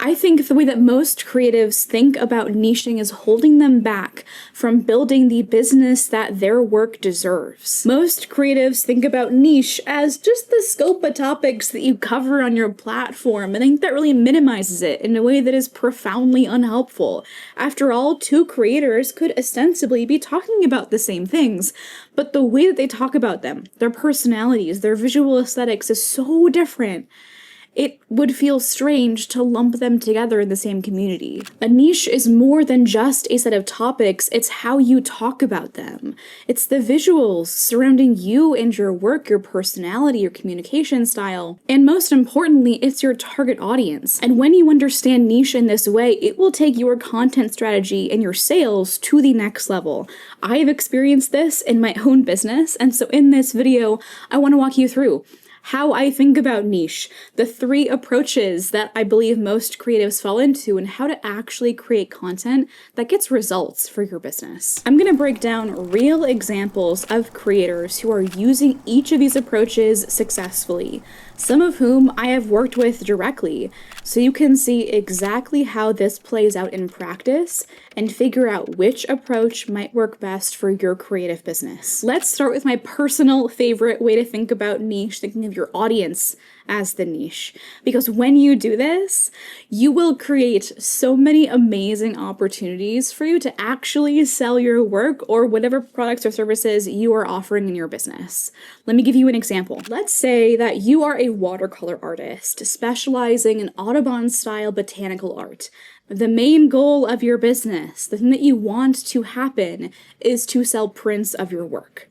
I think the way that most creatives think about niching is holding them back from building the business that their work deserves. Most creatives think about niche as just the scope of topics that you cover on your platform, and I think that really minimizes it in a way that is profoundly unhelpful. After all, two creators could ostensibly be talking about the same things, but the way that they talk about them, their personalities, their visual aesthetics is so different. It would feel strange to lump them together in the same community. A niche is more than just a set of topics, it's how you talk about them. It's the visuals surrounding you and your work, your personality, your communication style, and most importantly, it's your target audience. And when you understand niche in this way, it will take your content strategy and your sales to the next level. I have experienced this in my own business, and so in this video, I want to walk you through how I think about niche, the 3 approaches that I believe most creatives fall into, and how to actually create content that gets results for your business. I'm going to break down real examples of creators who are using each of these approaches successfully, some of whom I have worked with directly, so you can see exactly how this plays out in practice and figure out which approach might work best for your creative business. Let's start with my personal favorite way to think about niche, thinking of your audience as the niche. Because when you do this, you will create so many amazing opportunities for you to actually sell your work or whatever products or services you are offering in your business. Let me give you an example. Let's say that you are a watercolor artist specializing in Audubon-style botanical art. The main goal of your business, the thing that you want to happen, is to sell prints of your work.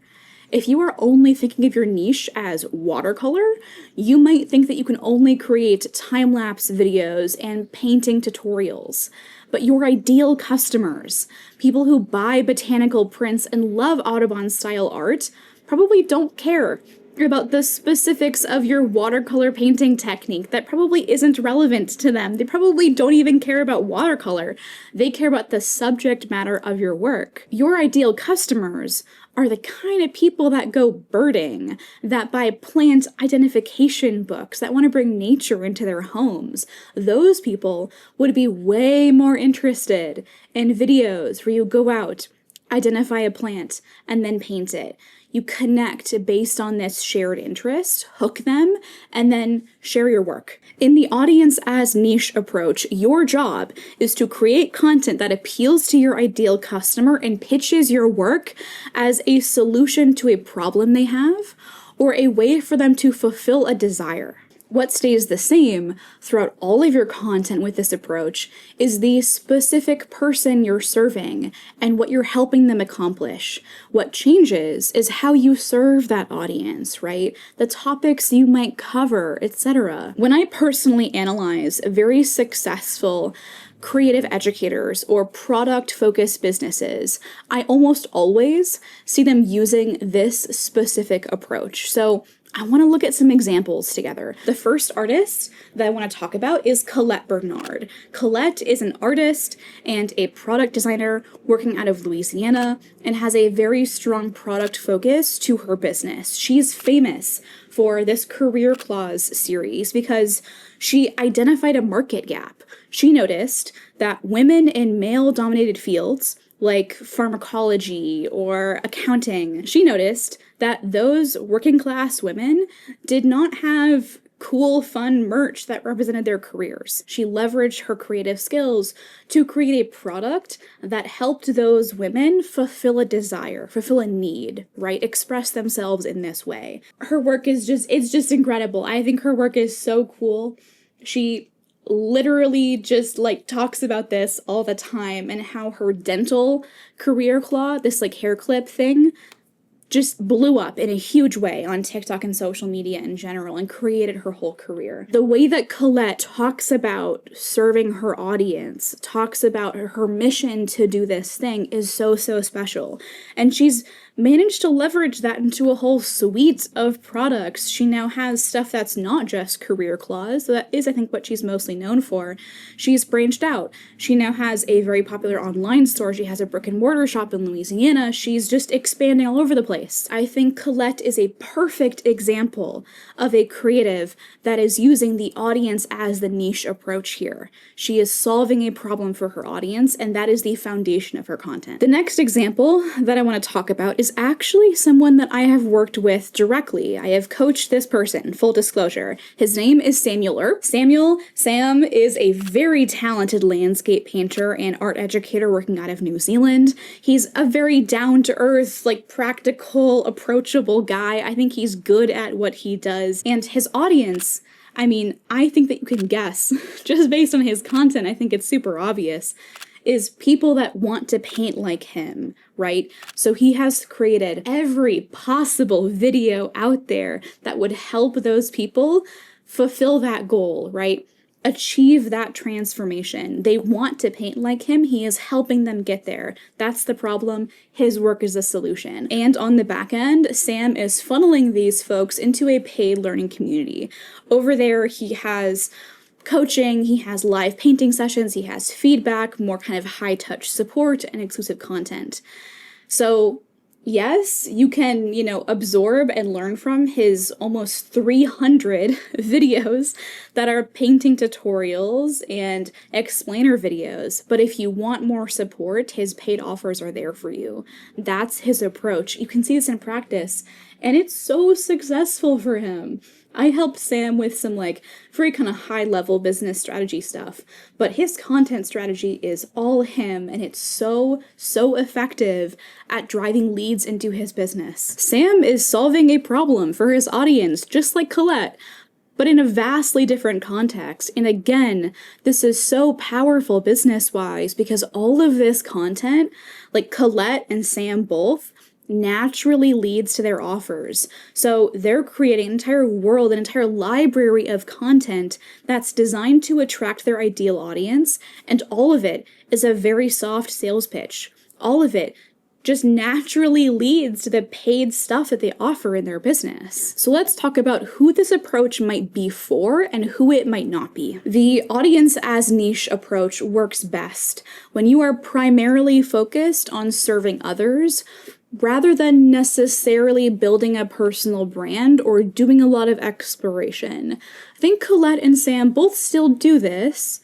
If you are only thinking of your niche as watercolor, you might think that you can only create time-lapse videos and painting tutorials. But your ideal customers, people who buy botanical prints and love Audubon-style art, probably don't care about the specifics of your watercolor painting technique. That probably isn't relevant to them. They probably don't even care about watercolor. They care about the subject matter of your work. Your ideal customers are the kind of people that go birding, that buy plant identification books, that want to bring nature into their homes. Those people would be way more interested in videos where you go out, identify a plant, and then paint it. You connect based on this shared interest, hook them, and then share your work. In the audience as niche approach, your job is to create content that appeals to your ideal customer and pitches your work as a solution to a problem they have or a way for them to fulfill a desire. What stays the same throughout all of your content with this approach is the specific person you're serving and what you're helping them accomplish. What changes is how you serve that audience, right? The topics you might cover, etc. When I personally analyze very successful creative educators or product-focused businesses, I almost always see them using this specific approach. So I want to look at some examples together. The first artist that I want to talk about is Colette Bernard. Colette is an artist and a product designer working out of Louisiana and has a very strong product focus to her business. She's famous for this Career Clause series because she identified a market gap. She noticed that women in male-dominated fields like pharmacology or accounting, she noticed that those working class women did not have cool, fun merch that represented their careers. She leveraged her creative skills to create a product that helped those women fulfill a desire, fulfill a need, right? Express themselves in this way. Her work is it's just incredible. I think her work is so cool. She literally just talks about this all the time and how her dental career claw, this hair clip thing, just blew up in a huge way on TikTok and social media in general and created her whole career. The way that Colette talks about serving her audience, talks about her mission to do this thing is so, so special. And she's managed to leverage that into a whole suite of products. She now has stuff that's not just career claws. That is, I think, what she's mostly known for. She's branched out. She now has a very popular online store. She has a brick and mortar shop in Louisiana. She's just expanding all over the place. I think Colette is a perfect example of a creative that is using the audience as the niche approach here. She is solving a problem for her audience, and that is the foundation of her content. The next example that I want to talk about is actually someone that I have worked with directly. I have coached this person, full disclosure. His name is Samuel Earp. Sam is a very talented landscape painter and art educator working out of New Zealand. He's a very down-to-earth, practical, approachable guy. I think he's good at what he does. And his audience, I think that you can guess, just based on his content, I think it's super obvious, is people that want to paint like him, right? So he has created every possible video out there that would help those people fulfill that goal, right? Achieve that transformation. They want to paint like him. He is helping them get there. That's the problem. His work is the solution. And on the back end, Sam is funneling these folks into a paid learning community. Over there, he has coaching, he has live painting sessions, he has feedback, more kind of high-touch support, and exclusive content. So yes, you can, absorb and learn from his almost 300 videos that are painting tutorials and explainer videos. But if you want more support, his paid offers are there for you. That's his approach. You can see this in practice, and it's so successful for him. I helped Sam with some very kind of high level business strategy stuff, but his content strategy is all him, and it's so effective at driving leads into his business. Sam is solving a problem for his audience, just like Colette, but in a vastly different context. And again, this is so powerful business-wise because all of this content, like Colette and Sam both, naturally leads to their offers. So they're creating an entire world, an entire library of content that's designed to attract their ideal audience, and all of it is a very soft sales pitch. All of it just naturally leads to the paid stuff that they offer in their business. So let's talk about who this approach might be for and who it might not be. The audience as niche approach works best when you are primarily focused on serving others rather than necessarily building a personal brand or doing a lot of exploration. I think Colette and Sam both still do this,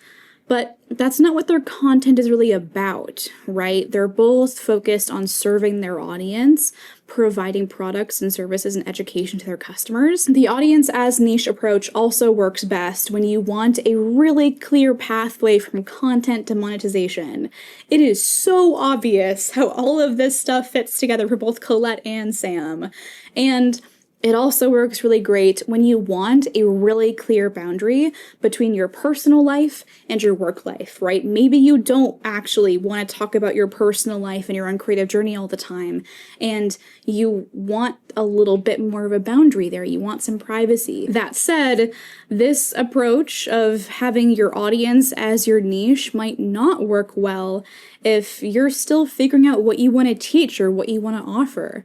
but that's not what their content is really about, right? They're both focused on serving their audience, providing products and services and education to their customers. The audience as niche approach also works best when you want a really clear pathway from content to monetization. It is so obvious how all of this stuff fits together for both Colette and Sam. And it also works really great when you want a really clear boundary between your personal life and your work life, right? Maybe you don't actually want to talk about your personal life and your own creative journey all the time, and you want a little bit more of a boundary there. You want some privacy. That said, this approach of having your audience as your niche might not work well if you're still figuring out what you want to teach or what you want to offer.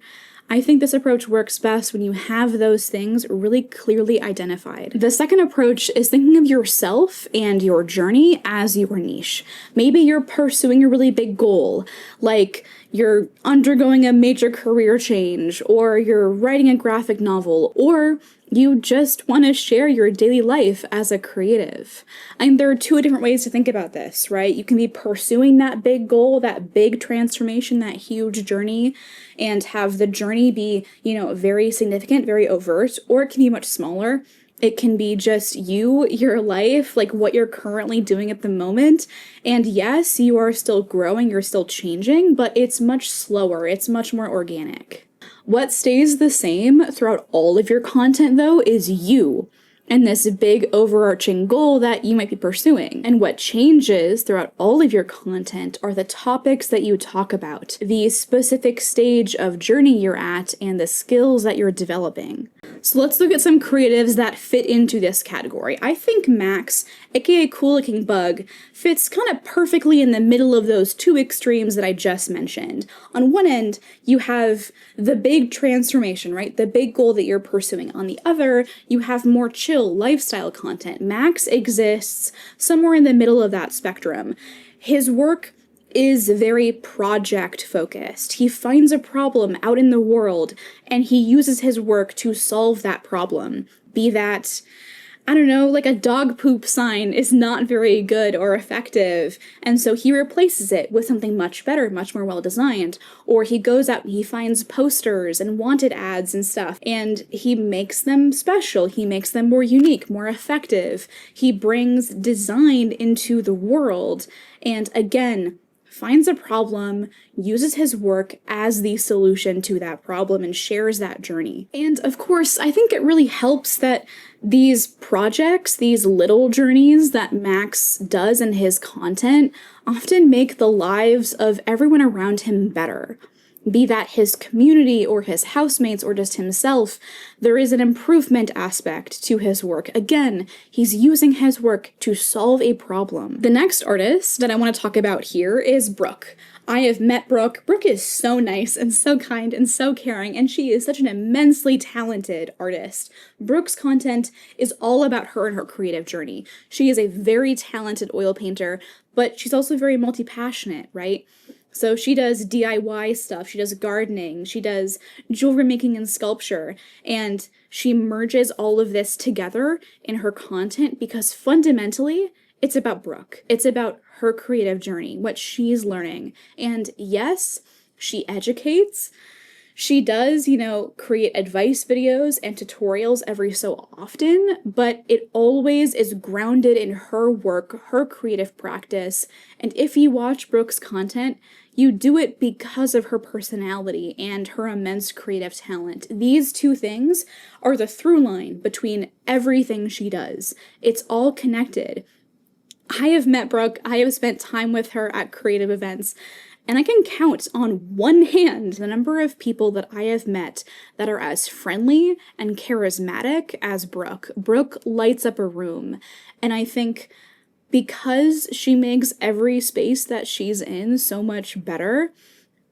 I think this approach works best when you have those things really clearly identified. The second approach is thinking of yourself and your journey as your niche. Maybe you're pursuing a really big goal, like you're undergoing a major career change, or you're writing a graphic novel, or you just want to share your daily life as a creative. There are two different ways to think about this, right? You can be pursuing that big goal, that big transformation, that huge journey, and have the journey be, very significant, very overt, or it can be much smaller. It can be just you, your life, what you're currently doing at the moment. And yes, you are still growing, you're still changing, but it's much slower, it's much more organic. What stays the same throughout all of your content, though, is you. and this big overarching goal that you might be pursuing. And what changes throughout all of your content are the topics that you talk about, the specific stage of journey you're at, and the skills that you're developing. So let's look at some creatives that fit into this category. I think Max, aka Cool Looking Bug, fits kind of perfectly in the middle of those two extremes that I just mentioned. On one end, you have the big transformation, right? The big goal that you're pursuing. On the other, you have more chill lifestyle content. Max exists somewhere in the middle of that spectrum. His work is very project focused. He finds a problem out in the world and he uses his work to solve that problem. Be that, I don't know, like a dog poop sign is not very good or effective, and so he replaces it with something much better, much more well designed. Or he goes out and he finds posters and wanted ads and stuff, and he makes them special. He makes them more unique, more effective. He brings design into the world, and again, finds a problem, uses his work as the solution to that problem, and shares that journey. And of course, I think it really helps that these projects, these little journeys that Max does in his content, often make the lives of everyone around him better. Be that his community or his housemates or just himself, there is an improvement aspect to his work. Again, he's using his work to solve a problem. The next artist that I want to talk about here is Brooke. I have met Brooke. Brooke is so nice and so kind and so caring, and she is such an immensely talented artist. Brooke's content is all about her and her creative journey. She is a very talented oil painter, but she's also very multi-passionate, right? So she does DIY stuff, she does gardening, she does jewelry making and sculpture, and she merges all of this together in her content because fundamentally, it's about Brooke. It's about her creative journey, what she's learning. And yes, she educates. She does, create advice videos and tutorials every so often, but it always is grounded in her work, her creative practice. And if you watch Brooke's content, you do it because of her personality and her immense creative talent. These two things are the through line between everything she does. It's all connected. I have met Brooke, I have spent time with her at creative events, and I can count on one hand the number of people that I have met that are as friendly and charismatic as Brooke. Brooke lights up a room, and I think because she makes every space that she's in so much better,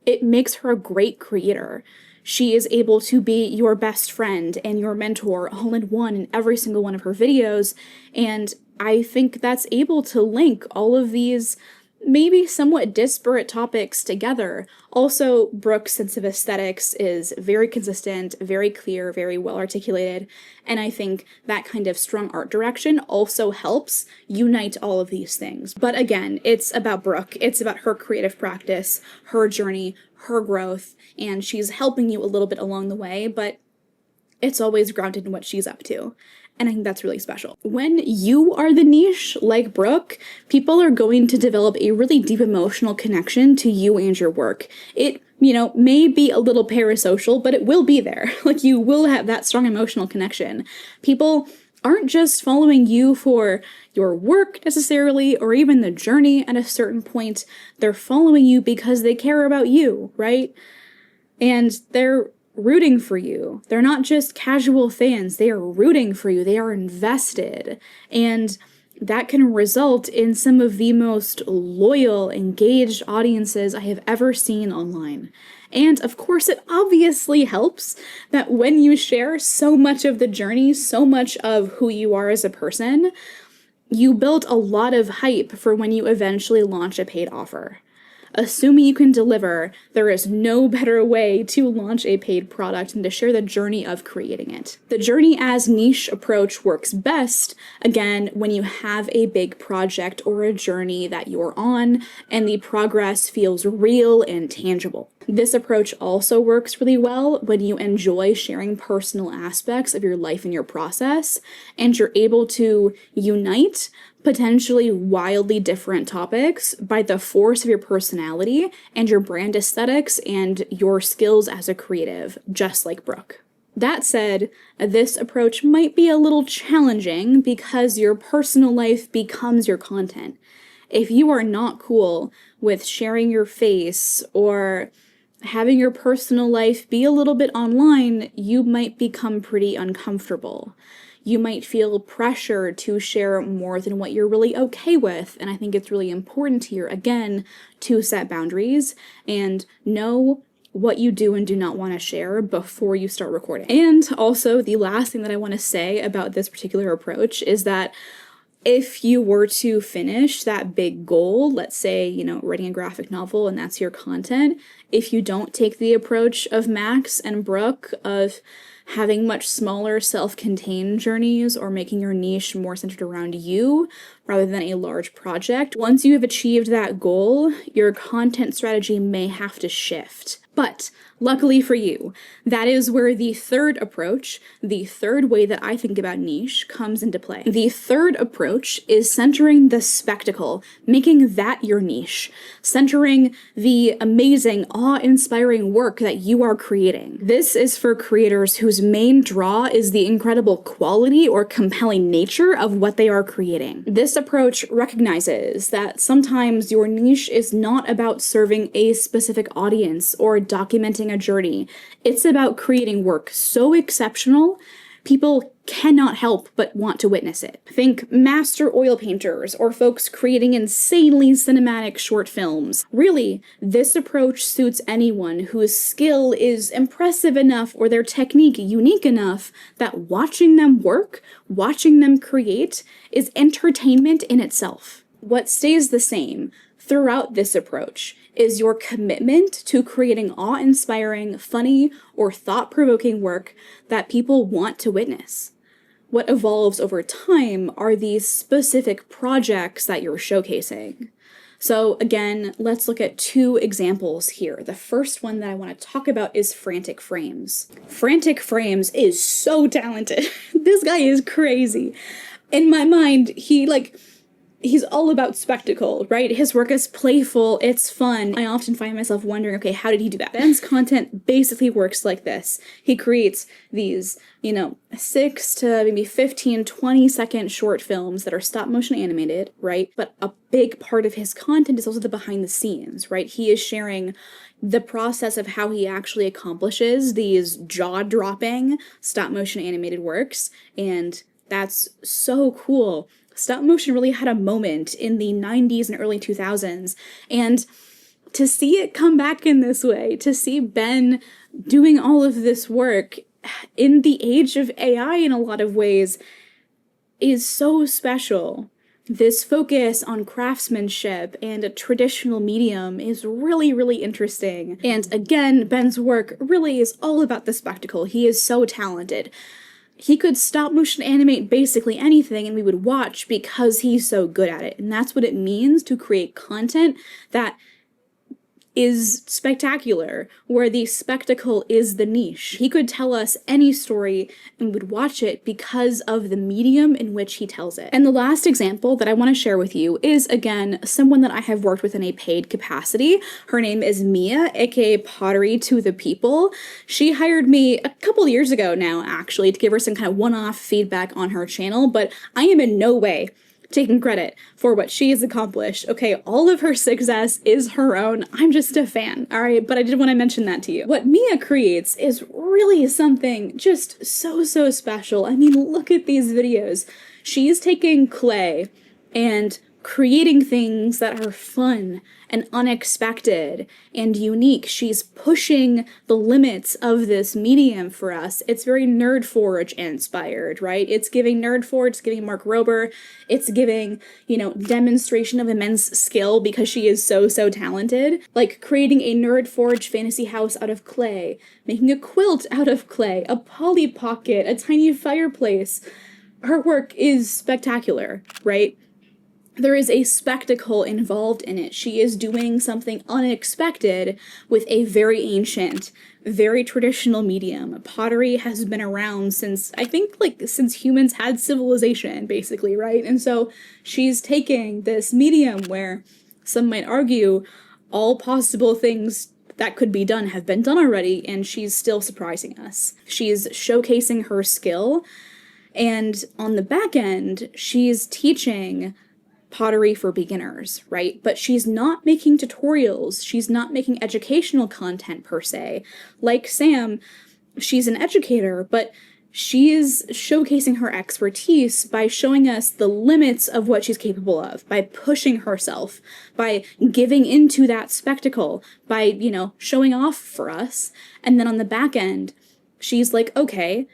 it makes her a great creator. She is able to be your best friend and your mentor all in one in every single one of her videos, and I think that's able to link all of these maybe somewhat disparate topics together. Also, Brooke's sense of aesthetics is very consistent, very clear, very well articulated, and I think that kind of strong art direction also helps unite all of these things. But again, it's about Brooke. It's about her creative practice, her journey, her growth, and she's helping you a little bit along the way, but it's always grounded in what she's up to. And I think that's really special. When you are the niche, like Brooke, people are going to develop a really deep emotional connection to you and your work. It, may be a little parasocial, but it will be there. Like, you will have that strong emotional connection. People aren't just following you for your work necessarily, or even the journey at a certain point. They're following you because they care about you, right? And they're rooting for you. They're not just casual fans. They are rooting for you. They are invested. And that can result in some of the most loyal, engaged audiences I have ever seen online. And of course, it obviously helps that when you share so much of the journey, so much of who you are as a person, you build a lot of hype for when you eventually launch a paid offer. Assuming you can deliver, there is no better way to launch a paid product than to share the journey of creating it. The journey as niche approach works best, again, when you have a big project or a journey that you're on and the progress feels real and tangible. This approach also works really well when you enjoy sharing personal aspects of your life and your process, and you're able to unite potentially wildly different topics by the force of your personality and your brand aesthetics and your skills as a creative, just like Brooke. That said, this approach might be a little challenging because your personal life becomes your content. If you are not cool with sharing your face or having your personal life be a little bit online, you might become pretty uncomfortable. You might feel pressure to share more than what you're really okay with. And I think it's really important here, again, to set boundaries and know what you do and do not want to share before you start recording. And also, the last thing that I want to say about this particular approach is that if you were to finish that big goal, let's say, writing a graphic novel and that's your content, if you don't take the approach of Max and Brooke of having much smaller self-contained journeys or making your niche more centered around you rather than a large project, once you have achieved that goal, your content strategy may have to shift. But luckily for you, that is where the third approach, the third way that I think about niche, comes into play. The third approach is centering the spectacle, making that your niche, centering the amazing, awe-inspiring work that you are creating. This is for creators whose main draw is the incredible quality or compelling nature of what they are creating. This approach recognizes that sometimes your niche is not about serving a specific audience or documenting a journey. It's about creating work so exceptional, people cannot help but want to witness it. Think master oil painters or folks creating insanely cinematic short films. Really, this approach suits anyone whose skill is impressive enough or their technique unique enough that watching them work, watching them create, is entertainment in itself. What stays the same throughout this approach is your commitment to creating awe-inspiring, funny, or thought-provoking work that people want to witness. What evolves over time are these specific projects that you're showcasing. So again, let's look at two examples here. The first one that I want to talk about is Frantic Frames. Frantic Frames is so talented. This guy is crazy. In my mind, he's all about spectacle, right? His work is playful, it's fun. I often find myself wondering, okay, how did he do that? Ben's content basically works like this. He creates these, 6 to maybe 15, 20-second short films that are stop motion animated, right? But a big part of his content is also the behind the scenes, right? He is sharing the process of how he actually accomplishes these jaw-dropping stop motion animated works, and that's so cool. Stop motion really had a moment in the 90s and early 2000s, and to see it come back in this way, to see Ben doing all of this work in the age of AI in a lot of ways, is so special. This focus on craftsmanship and a traditional medium is really, really interesting. And again, Ben's work really is all about the spectacle. He is so talented. He could stop motion animate basically anything and we would watch because he's so good at it. And that's what it means to create content that is spectacular, where the spectacle is the niche. He could tell us any story and would watch it because of the medium in which he tells it. And the last example that I want to share with you is, again, someone that I have worked with in a paid capacity. Her name is Mia, aka Pottery to the People. She hired me a couple years ago now, actually, to give her some kind of one-off feedback on her channel, but I am in no way taking credit for what she has accomplished. Okay, all of her success is her own. I'm just a fan, all right? But I did want to mention that to you. What Mia creates is really something just so, so special. I mean, look at these videos. She's taking clay and creating things that are fun and unexpected and unique. She's pushing the limits of this medium for us. It's very Nerdforge inspired, right? It's giving Nerdforge, it's giving Mark Rober, it's giving, demonstration of immense skill because she is so, so talented. Like creating a Nerdforge fantasy house out of clay, making a quilt out of clay, a Polly Pocket, a tiny fireplace. Her work is spectacular, right? There is a spectacle involved in it. She is doing something unexpected with a very ancient, very traditional medium. Pottery has been around since, I think, since humans had civilization, basically, right? And so she's taking this medium where some might argue all possible things that could be done have been done already, and she's still surprising us. She's showcasing her skill, and on the back end, she's teaching pottery for beginners, right? But she's not making tutorials. She's not making educational content per se. Like Sam, she's an educator, but she is showcasing her expertise by showing us the limits of what she's capable of, by pushing herself, by giving into that spectacle, by, you know, showing off for us. And then on the back end, she's like, okay,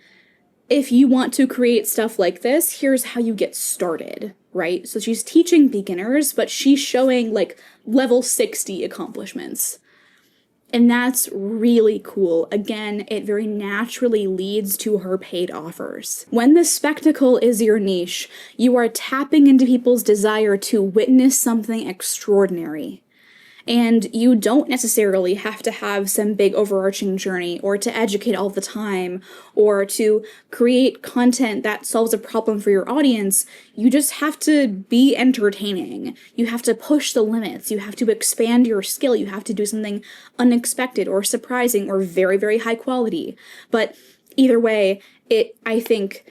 if you want to create stuff like this, here's how you get started, right? So she's teaching beginners, but she's showing like level 60 accomplishments. And that's really cool. Again, it very naturally leads to her paid offers. When the spectacle is your niche, you are tapping into people's desire to witness something extraordinary. And you don't necessarily have to have some big overarching journey or to educate all the time or to create content that solves a problem for your audience. You just have to be entertaining. You have to push the limits. You have to expand your skill. You have to do something unexpected or surprising or very, very high quality. But either way, it, I think,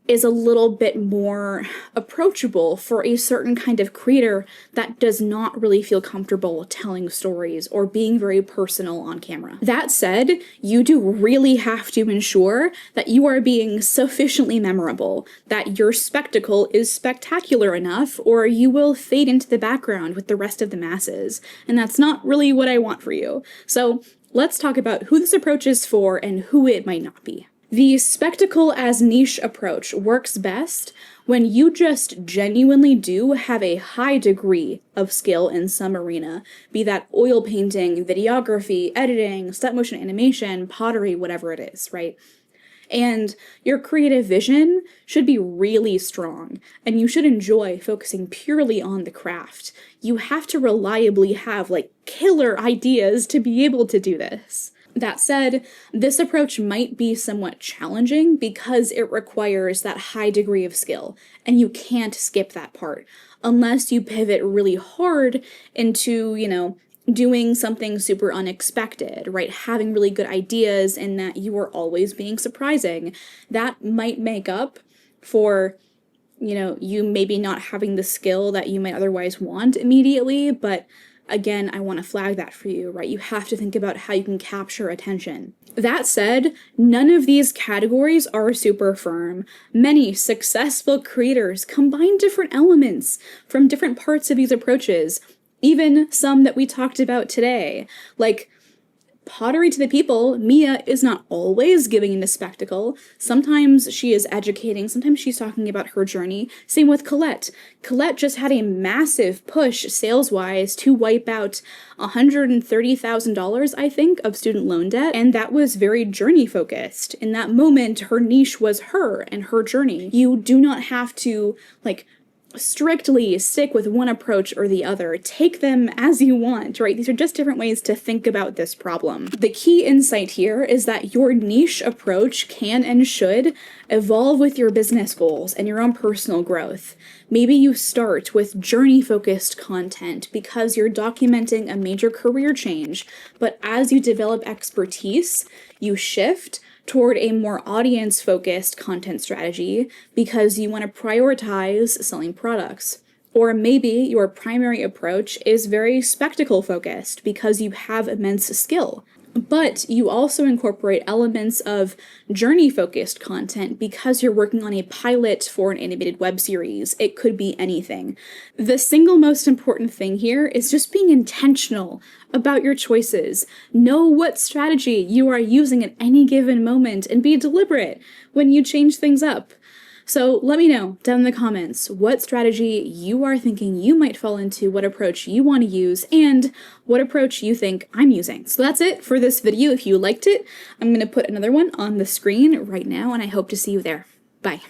is a little bit more approachable for a certain kind of creator that does not really feel comfortable telling stories or being very personal on camera. That said, you do really have to ensure that you are being sufficiently memorable, that your spectacle is spectacular enough, or you will fade into the background with the rest of the masses. And that's not really what I want for you. So let's talk about who this approach is for and who it might not be. The spectacle as niche approach works best when you just genuinely do have a high degree of skill in some arena, be that oil painting, videography, editing, stop motion animation, pottery, whatever it is, right? And your creative vision should be really strong, and you should enjoy focusing purely on the craft. You have to reliably have, like, killer ideas to be able to do this. That said, this approach might be somewhat challenging because it requires that high degree of skill, and you can't skip that part unless you pivot really hard into, you know, doing something super unexpected, right? Having really good ideas and that you are always being surprising. That might make up for, you know, you maybe not having the skill that you might otherwise want immediately, but again, I want to flag that for you, right? You have to think about how you can capture attention. That said, none of these categories are super firm. Many successful creators combine different elements from different parts of these approaches, even some that we talked about today. Like, pottery to the people, Mia is not always giving into spectacle. Sometimes she is educating, sometimes she's talking about her journey. Same with Colette. Colette just had a massive push sales-wise to wipe out $130,000, I think, of student loan debt, and that was very journey-focused. In that moment, her niche was her and her journey. You do not have to, like, strictly stick with one approach or the other. Take them as you want, right? These are just different ways to think about this problem. The key insight here is that your niche approach can and should evolve with your business goals and your own personal growth. Maybe you start with journey-focused content because you're documenting a major career change, but as you develop expertise, you shift toward a more audience-focused content strategy because you want to prioritize selling products. Or maybe your primary approach is very spectacle-focused because you have immense skill. But you also incorporate elements of journey-focused content because you're working on a pilot for an animated web series. It could be anything. The single most important thing here is just being intentional about your choices. Know what strategy you are using at any given moment and be deliberate when you change things up. So let me know down in the comments what strategy you are thinking you might fall into, what approach you want to use, and what approach you think I'm using. So that's it for this video. If you liked it, I'm going to put another one on the screen right now, and I hope to see you there. Bye.